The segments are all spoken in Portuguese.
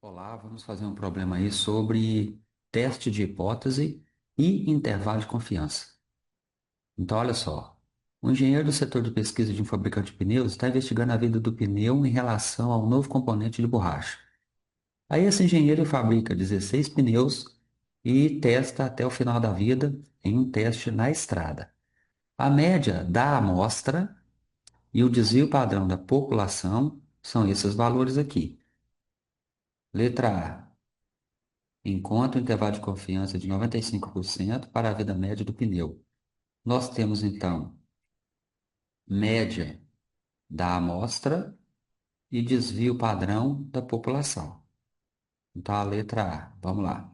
Olá, vamos fazer um problema aí sobre teste de hipótese e intervalo de confiança. Então, olha só. O engenheiro do setor de pesquisa de um fabricante de pneus está investigando a vida do pneu em relação ao novo componente de borracha. Aí, esse engenheiro fabrica 16 pneus e testa até o final da vida em um teste na estrada. A média da amostra e o desvio padrão da população são esses valores aqui. Letra A. Enquanto o intervalo de confiança de 95% para a vida média do pneu. Nós temos, então, média da amostra e desvio padrão da população. Então, a letra A, vamos lá.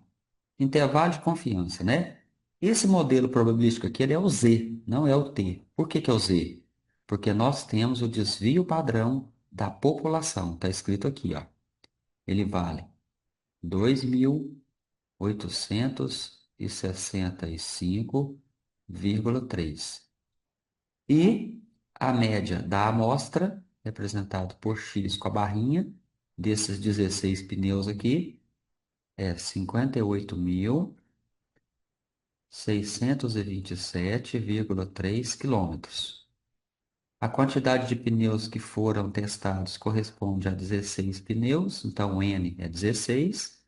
Intervalo de confiança, né? Esse modelo probabilístico aqui, ele é o Z, não é o T. Por que que é o Z? Porque nós temos o desvio padrão da população. Está escrito aqui, ó. Ele vale 2.865,3. E a média da amostra, representado por X com a barrinha, desses 16 pneus aqui, é 58.627,3 quilômetros. A quantidade de pneus que foram testados corresponde a 16 pneus, então N é 16.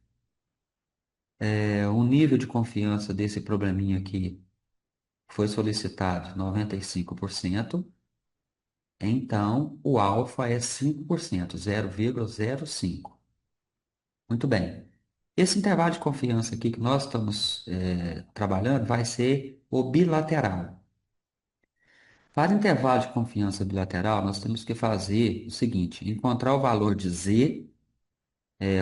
O nível de confiança desse probleminha aqui foi solicitado 95%. Então, o alfa é 5%, 0,05. Muito bem. Esse intervalo de confiança aqui que nós estamos trabalhando vai ser o bilateral. Para intervalo de confiança bilateral, nós temos que fazer o seguinte: encontrar o valor de z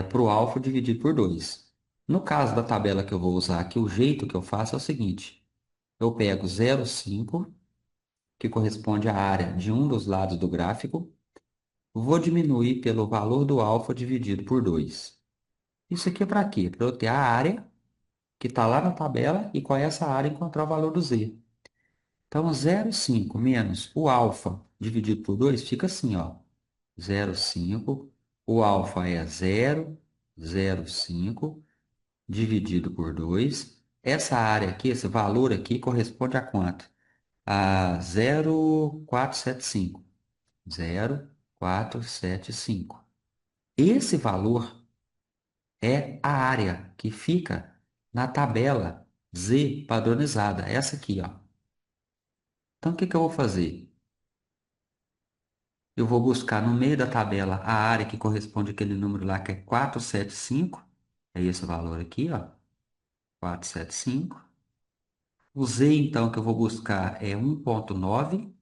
para o alfa dividido por 2. No caso da tabela que eu vou usar aqui, o jeito que eu faço é o seguinte: eu pego 0,5, que corresponde à área de um dos lados do gráfico. Vou diminuir pelo valor do alfa dividido por 2. Isso aqui é para quê? Para eu ter a área que está lá na tabela e com essa área encontrar o valor do z. Então, 0,5 menos o alfa dividido por 2 fica assim, ó. 0,5. O alfa é 0,05 dividido por 2. Essa área aqui, esse valor aqui, corresponde a quanto? A 0,475. 0,475. Esse valor é a área que fica na tabela Z padronizada, essa aqui, ó. Então, o que que eu vou fazer? Eu vou buscar no meio da tabela a área que corresponde àquele número lá, que é 475. É esse valor aqui, ó. 475. O Z, então, que eu vou buscar é 1,9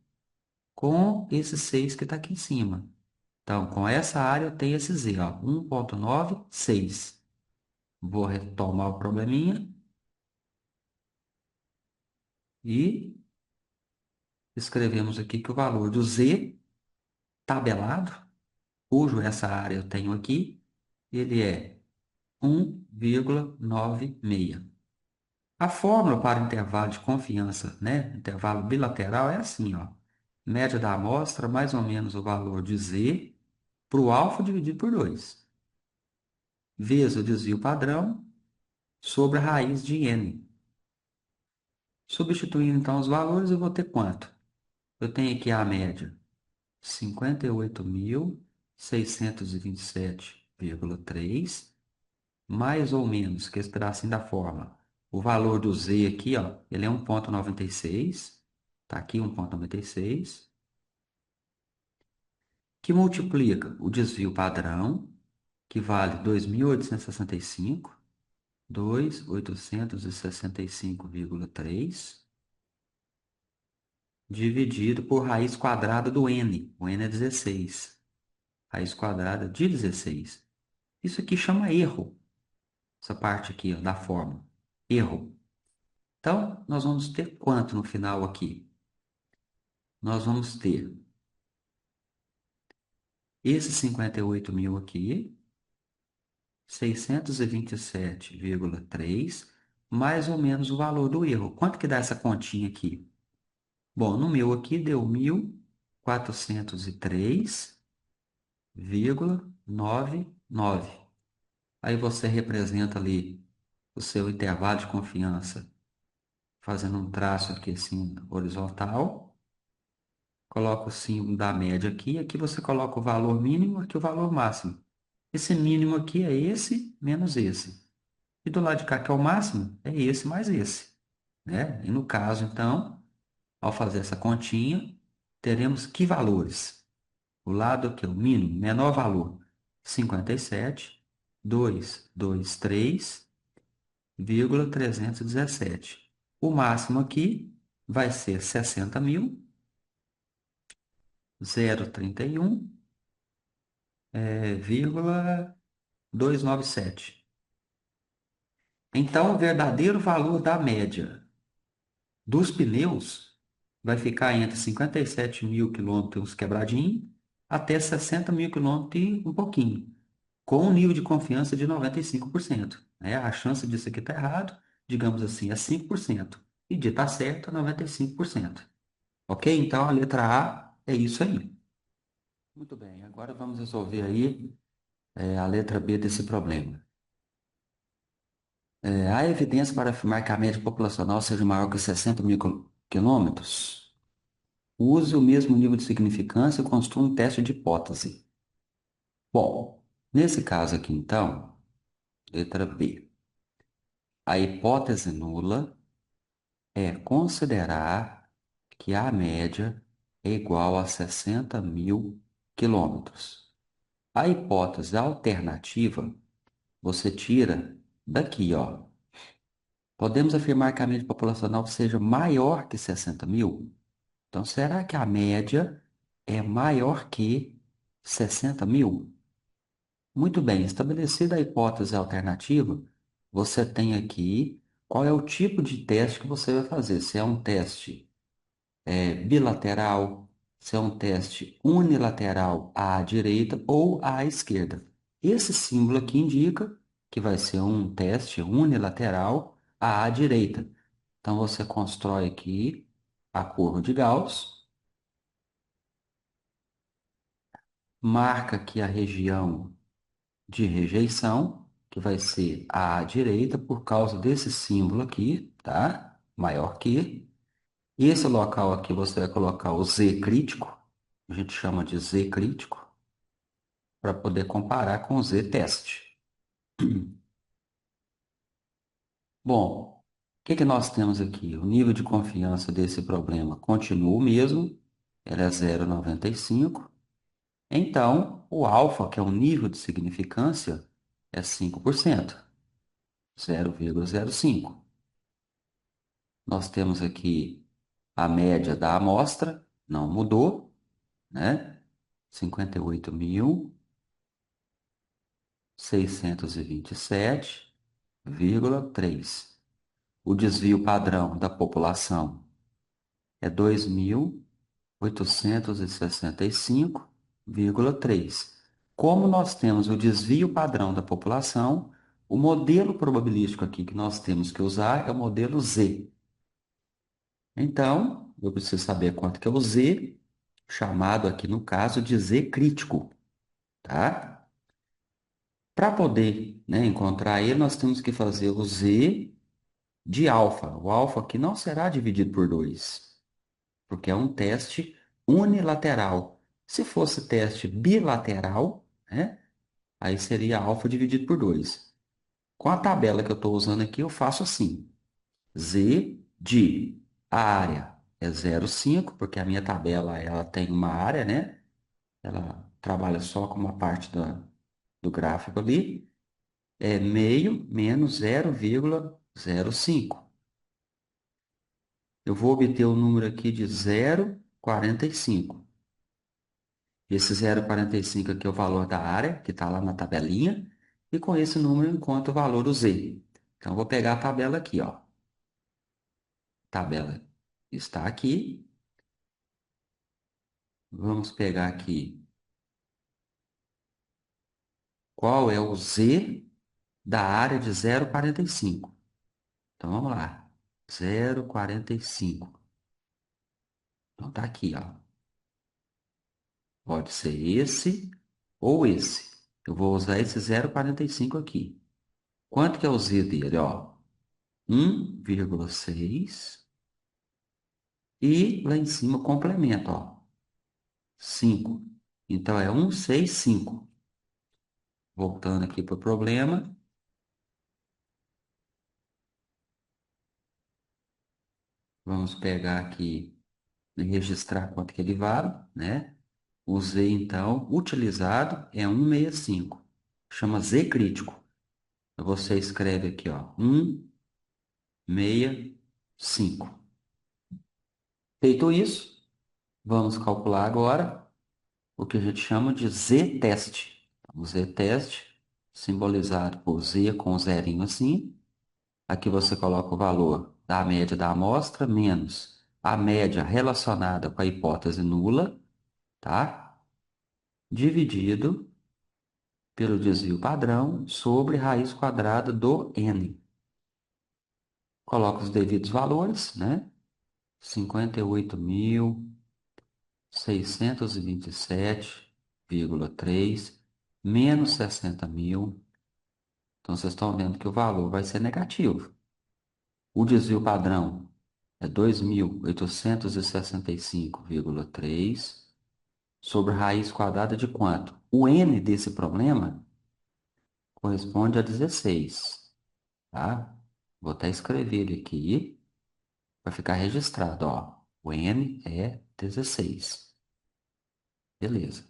com esse 6 que está aqui em cima. Então, com essa área eu tenho esse Z, ó. 1,96. Vou retomar o probleminha e escrevemos aqui que o valor do Z tabelado, cujo essa área eu tenho aqui, ele é 1,96. A fórmula para intervalo de confiança, né, intervalo bilateral é assim, ó. Média da amostra mais ou menos o valor de Z para o alfa dividido por 2, vezes o desvio padrão sobre a raiz de N. Substituindo então os valores, eu vou ter quanto? Eu tenho aqui a média 58.627,3, mais ou menos, que esse pedacinho da forma. O valor do Z aqui, ó, ele é 1,96, tá aqui 1,96, que multiplica o desvio padrão, que vale 2.865, 2.865,3, dividido por raiz quadrada do N. O N é 16. Raiz quadrada de 16. Isso aqui chama erro. Essa parte aqui, ó, da fórmula. Erro. Então, nós vamos ter quanto no final aqui? Nós vamos ter esse 58 mil aqui, 627,3, mais ou menos o valor do erro. Quanto que dá essa continha aqui? Bom, no meu aqui deu 1.403,99. Aí você representa ali o seu intervalo de confiança, fazendo um traço aqui assim, horizontal. Coloca o símbolo da média aqui. Aqui você coloca o valor mínimo, aqui o valor máximo. Esse mínimo aqui é esse menos esse. E do lado de cá, que é o máximo, é esse mais esse, né? E no caso, então, ao fazer essa continha, teremos que valores? O lado aqui, o mínimo, menor valor, 57.223,317. O máximo aqui vai ser 60.031, 297. Então, o verdadeiro valor da média dos pneus vai ficar entre 57 mil quilômetros quebradinho até 60 mil quilômetros e um pouquinho, com um nível de confiança de 95%. Né? A chance disso aqui estar errado, digamos assim, é 5%. E de estar certo é 95%. Ok? Então, a letra A é isso aí. Muito bem, agora vamos resolver aí a letra B desse problema. Há evidência para afirmar que a média populacional seja maior que 60 mil quilômetros? Use o mesmo nível de significância e construa um teste de hipótese. Bom, nesse caso aqui, então, letra B. A hipótese nula é considerar que a média é igual a 60 mil quilômetros. A hipótese alternativa, você tira daqui, ó. Podemos afirmar que a média populacional seja maior que 60 mil? Então, será que a média é maior que 60 mil? Muito bem, estabelecida a hipótese alternativa, você tem aqui qual é o tipo de teste que você vai fazer. Se é um teste bilateral, se é um teste unilateral à direita ou à esquerda. Esse símbolo aqui indica que vai ser um teste unilateral à direita. Então você constrói aqui a curva de Gauss, marca aqui a região de rejeição, que vai ser à direita por causa desse símbolo aqui, tá? Maior que. E esse local aqui você vai colocar o Z crítico, a gente chama de Z crítico, para poder comparar com o Z teste. Bom, o que que nós temos aqui? O nível de confiança desse problema continua o mesmo, ele é 0,95. Então, o alfa, que é o nível de significância, é 5%, 0,05. Nós temos aqui a média da amostra, não mudou, né? 58.627,3. O desvio padrão da população é 2.865,3. Como nós temos o desvio padrão da população, o modelo probabilístico aqui que nós temos que usar é o modelo Z. Então, eu preciso saber quanto que é o Z, chamado aqui no caso de Z crítico, tá? Para poder, né, encontrar ele, nós temos que fazer o Z de alfa. O alfa aqui não será dividido por 2, porque é um teste unilateral. Se fosse teste bilateral, né, aí seria alfa dividido por 2. Com a tabela que eu estou usando aqui, eu faço assim. Z de a área é 0,5, porque a minha tabela ela tem uma área, né? Ela trabalha só com uma parte do gráfico ali. É meio menos 0,05. Eu vou obter o número aqui de 0,45. Esse 0,45 aqui é o valor da área, que está lá na tabelinha. E com esse número eu encontro o valor do Z. Então, eu vou pegar a tabela aqui, ó. Tabela está aqui. Vamos pegar aqui qual é o Z da área de 0,45. Então vamos lá. 0,45. Então tá aqui, ó. Pode ser esse ou esse. Eu vou usar esse 0,45 aqui. Quanto que é o Z dele, ó? 1,6 e lá em cima complemento, ó. 5. Então é 165. Voltando aqui para o problema, vamos pegar aqui e registrar quanto que ele vale, né? O Z, então, utilizado é 165. Chama Z crítico. Você escreve aqui, ó, 165. Feito isso, vamos calcular agora o que a gente chama de Z-teste. O Z-teste, simbolizado por Z com um zerinho assim. Aqui você coloca o valor da média da amostra menos a média relacionada com a hipótese nula, tá? Dividido pelo desvio padrão sobre raiz quadrada do n. Coloca os devidos valores, né? 58.627,3 menos 60.000. Então, vocês estão vendo que o valor vai ser negativo. O desvio padrão é 2.865,3 sobre raiz quadrada de quanto? O n desse problema corresponde a 16, tá? Vou até escrever ele aqui para ficar registrado, ó. O n é 16. Beleza.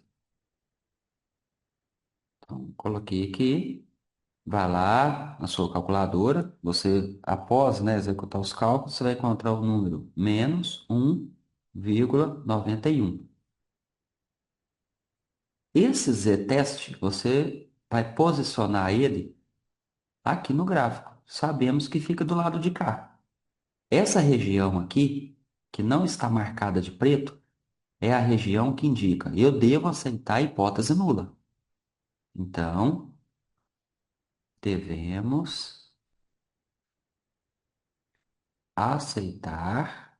Então, coloquei aqui. Vai lá na sua calculadora. Você, após, né, executar os cálculos, você vai encontrar o número menos 1,91. Esse z-teste, você vai posicionar ele aqui no gráfico. Sabemos que fica do lado de cá. Essa região aqui, que não está marcada de preto, é a região que indica eu devo aceitar a hipótese nula. Então, devemos aceitar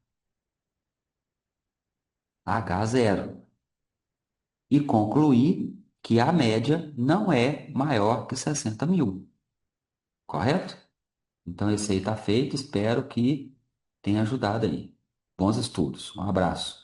H0 e concluir que a média não é maior que 60.000, correto? Então, esse aí está feito. Espero que tenha ajudado aí. Bons estudos. Um abraço.